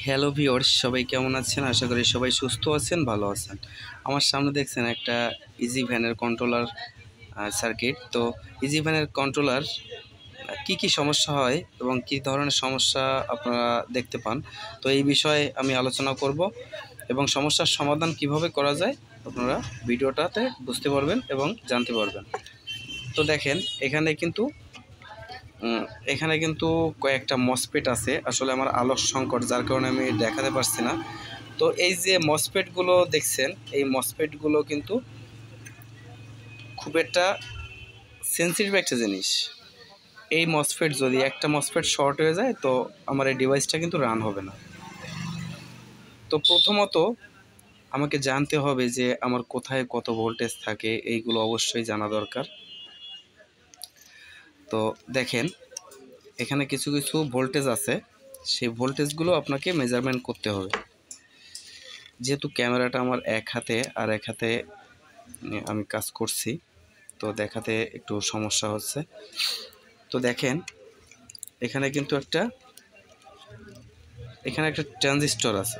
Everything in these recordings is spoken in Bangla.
হ্যালো ভিউয়ার্স, সবাই কেমন আছেন? আশা করি সবাই সুস্থ আছেন, ভালো আছেন। আমার সামনে দেখছেন একটা ইজি ভ্যানের কন্ট্রোলার সার্কিট। তো ইজি ভ্যানের কন্ট্রোলার কি সমস্যা হয় এবং কি ধরনের সমস্যা আপনারা দেখতে পান, তো এই বিষয়ে আমি আলোচনা করব এবং সমস্যার সমাধান কিভাবে করা যায় আপনারা ভিডিওটাতে বুঝতে পারবেন এবং জানতে পারবেন। তো দেখেন এখানে কিন্তু কয়েকটা মসফেট আছে। আসলে আমার আলোর সংকট, যার কারণে আমি দেখাতে পারছি না। তো এই যে মসফেটগুলো দেখছেন, এই মসফেটগুলো কিন্তু খুব একটা সেন্সিটিভ একটা জিনিস। এই মসফেট যদি একটা মসফেট শর্ট হয়ে যায়, তো আমার এই ডিভাইসটা কিন্তু রান হবে না। তো প্রথমত আমাকে জানতে হবে যে আমার কোথায় কত ভোল্টেজ থাকে, এইগুলো অবশ্যই জানা দরকার। তো দেখেন, এখানে কিছু ভোল্টেজ আছে, সেই ভোল্টেজগুলো আপনাকে মেজারমেন্ট করতে হবে। যেহেতু ক্যামেরাটা আমার এক হাতে আর এক হাতে আমি কাজ করছি, তো দেখাতে একটু সমস্যা হচ্ছে। তো দেখেন, এখানে কিন্তু একটা ট্রানজিস্টর আছে।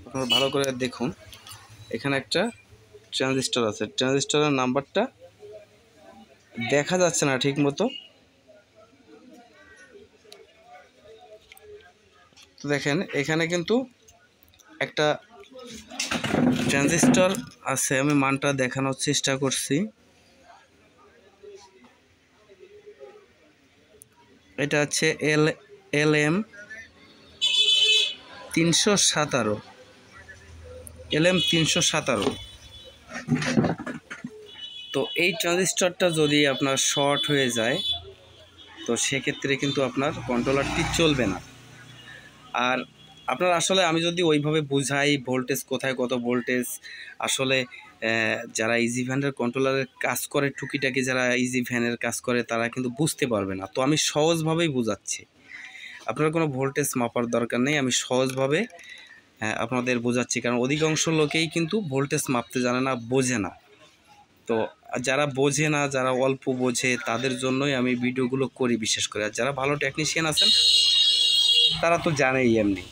আপনারা ভালো করে দেখুন, এখানে একটা ট্রানজিস্টর আছে। ট্রানজিস্টরের নাম্বারটা দেখা যাচ্ছে না ঠিক মতো। তো দেখেন, এখানে কিন্তু একটা ট্রানজিস্টর আছে, আমি মানটা দেখানোর চেষ্টা করছি। এটা হচ্ছে LM 317, LM 317। তো এই ট্রানজিস্টরটা যদি আপনার শর্ট হয়ে যায়, তো সেক্ষেত্রে কিন্তু আপনার কন্ট্রোলারটি চলবে না। আর আপনার আসলে আমি যদি ওইভাবে বুঝাই ভোল্টেজ কোথায় কত ভোল্টেজ, আসলে যারা ইজি ভ্যানের কন্ট্রোলারের কাজ করে, টুকিটাকি যারা ইজি ভ্যানের কাজ করে, তারা কিন্তু বুঝতে পারবে না। তো আমি সহজভাবেই বোঝাচ্ছি, আপনার কোনো ভোল্টেজ মাপার দরকার নেই, আমি সহজভাবে আপনাদের বোঝাচ্ছি। কারণ অধিকাংশ লোকেই কিন্তু ভোল্টেজ মাপতে জানে না, বোঝে না। তো যারা বোঝে না, যারা অল্প বোঝে, তাদের জন্যই আমি ভিডিওগুলো করি বিশেষ করে। আর যারা ভালো টেকনিশিয়ান আছেন তারা তো জানেই এমনি।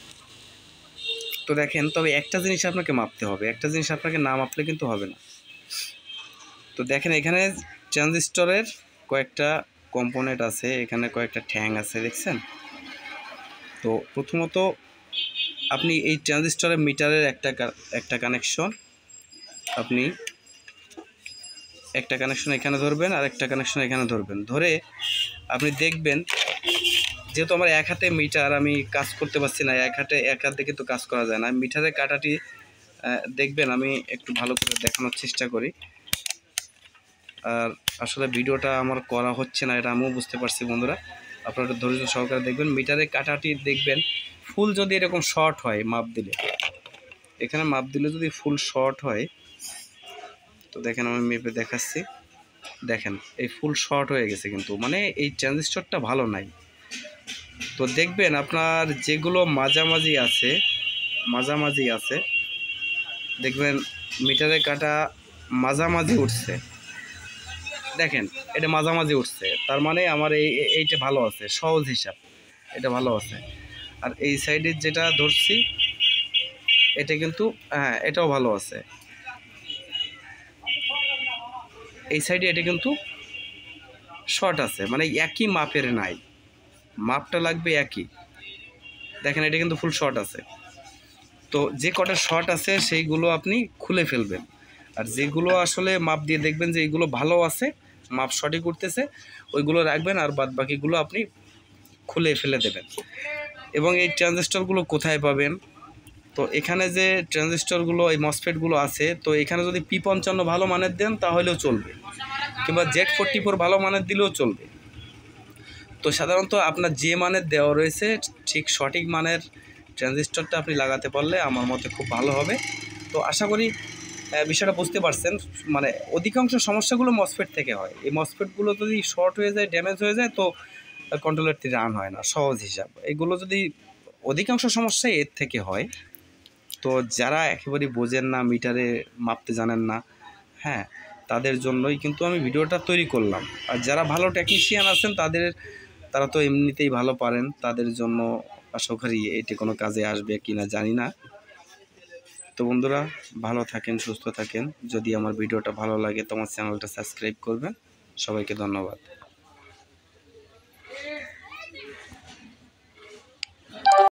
তো দেখেন, তবে একটা জিনিস আপনাকে মাপতে হবে, একটা জিনিস আপনাকে না মাপলে কিন্তু হবে না। তো দেখেন, এখানে ট্রানজিস্টরের কয়েকটা কম্পোনেন্ট আছে, এখানে কয়েকটা ঠ্যাং আছে, দেখছেন? তো প্রথমত আপনি এই ট্রানজিস্টরের মিটারের একটা কানেকশন, আপনি একটা কানেকশন এখানে ধরবেন আর একটা কানেকশন এখানে ধরবেন। ধরে আপনি দেখবেন, যেহেতু আমার এক হাতে মিটার, আমি কাজ করতে পারছি না, এক হাতে কিন্তু কাজ করা যায় না। মিটারের কাঁটাটি দেখবেন, আমি একটু ভালো করে দেখানোর চেষ্টা করি। আর আসলে ভিডিওটা আমার করা হচ্ছে না, এটা আমিও বুঝতে পারছি বন্ধুরা। আপনারা একটু ধৈর্য সহকারে দেখবেন। মিটারের কাঁটাটি দেখবেন, ফুল যদি এরকম শর্ট হয়, মাপ দিলে, এখানে মাপ দিলে যদি ফুল শর্ট হয়, তো দেখেন আমি মেপে দেখাচ্ছি। দেখেন, এই ফুল শর্ট হয়ে গেছে, কিন্তু মানে এই ট্রানজিস্টরটা ভালো নাই। তো দেখবেন আপনার যেগুলো মাঝামাঝি আছে, দেখবেন মিটারের কাঁটা মাঝামাঝি উঠছে। দেখেন, এটা মাঝামাঝি উঠছে, তার মানে আমার এইটা ভালো আছে, সহজ হিসাব, এটা ভালো আছে। আর এই সাইডের যেটা ধরছি, এটা কিন্তু হ্যাঁ, এটাও ভালো আছে। এই সাইডে এটা কিন্তু শর্ট আছে, মানে একই মাপের নাই, মাপটা লাগবে একই। দেখেন, এটা কিন্তু ফুল শর্ট আছে। তো যে কটা শর্ট আছে সেইগুলো আপনি খুলে ফেলবেন, আর যেগুলো আসলে মাপ দিয়ে দেখবেন যে এইগুলো ভালো আছে, মাপ সঠিক উঠতেছে, ওইগুলো রাখবেন, আর বাদ বাকিগুলো আপনি খুলে ফেলে দেবেন। এবং এই ট্রানজিস্টরগুলো কোথায় পাবেন? তো এখানে যে ট্রানজিস্টরগুলো, এই মসফেটগুলো আছে, তো এখানে যদি P55 ভালো মানের দেন তাহলেও চলবে, কিংবা Z44 ভালো মানের দিলেও চলবে। তো সাধারণত আপনার যে মানের দেওয়া রয়েছে, ঠিক সঠিক মানের ট্রানজিস্টরটা আপনি লাগাতে পারলে আমার মতে খুব ভালো হবে। তো আশা করি বিষয়টা বুঝতে পারছেন। মানে অধিকাংশ সমস্যাগুলো মসফেট থেকে হয়। এই মসফেটগুলো যদি শর্ট হয়ে যায়, ড্যামেজ হয়ে যায়, তো কন্ট্রোলারটি রান হয় না, সহজ হিসাব। এগুলো যদি অধিকাংশ সমস্যাই এর থেকে হয়। তো যারা একেবারেই বোঝেন না, মিটারে মাপতে জানেন না, হ্যাঁ, তাদের জন্যই কিন্তু আমি ভিডিওটা তৈরি করলাম। আর যারা ভালো টেকনিশিয়ান আছেন, তারা তো এমনিতেই ভালো পারেন, তাদের জন্য আশা করি এটি কোনো কাজে আসবে কি না জানি না। তো বন্ধুরা, ভালো থাকেন, সুস্থ থাকেন। যদি আমার ভিডিওটা ভালো লাগে তোমার চ্যানেলটা সাবস্ক্রাইব করবেন। সবাইকে ধন্যবাদ।